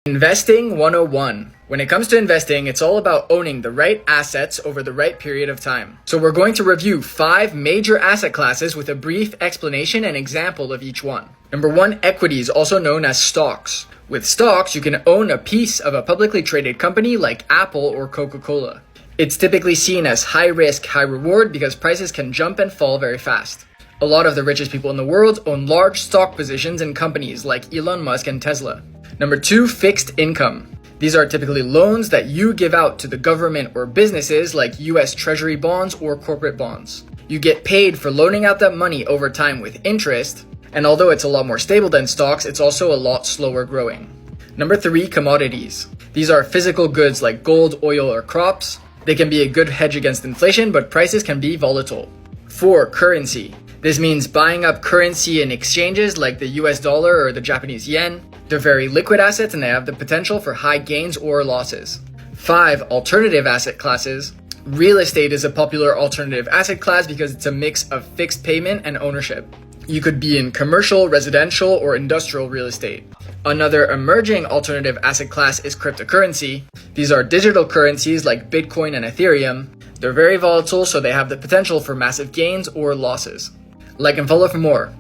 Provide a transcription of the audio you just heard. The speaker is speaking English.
Investing 101. When it comes to investing, it's all about owning the right assets over the right period of time. So we're going to review 5 major asset classes with a brief explanation and example of each one. Number 1, equities, also known as stocks. With stocks, you can own a piece of a publicly traded company like Apple or Coca-Cola. It's typically seen as high risk, high reward because prices can jump and fall very fast. A lot of the richest people in the world own large stock positions in companies like Elon Musk and Tesla. Number 2, fixed income. These are typically loans that you give out to the government or businesses like US Treasury bonds or corporate bonds. You get paid for loaning out that money over time with interest, and although it's a lot more stable than stocks, it's also a lot slower growing. Number 3, commodities. These are physical goods like gold, oil, or crops. They can be a good hedge against inflation, but prices can be volatile. 4, currency. This means buying up currency in exchanges like the US dollar or the Japanese yen. They're very liquid assets and they have the potential for high gains or losses. 5, alternative asset classes. Real estate is a popular alternative asset class because it's a mix of fixed payment and ownership. You could be in commercial, residential, or industrial real estate. Another emerging alternative asset class is cryptocurrency. These are digital currencies like Bitcoin and Ethereum. They're very volatile, so they have the potential for massive gains or losses. Like and follow for more.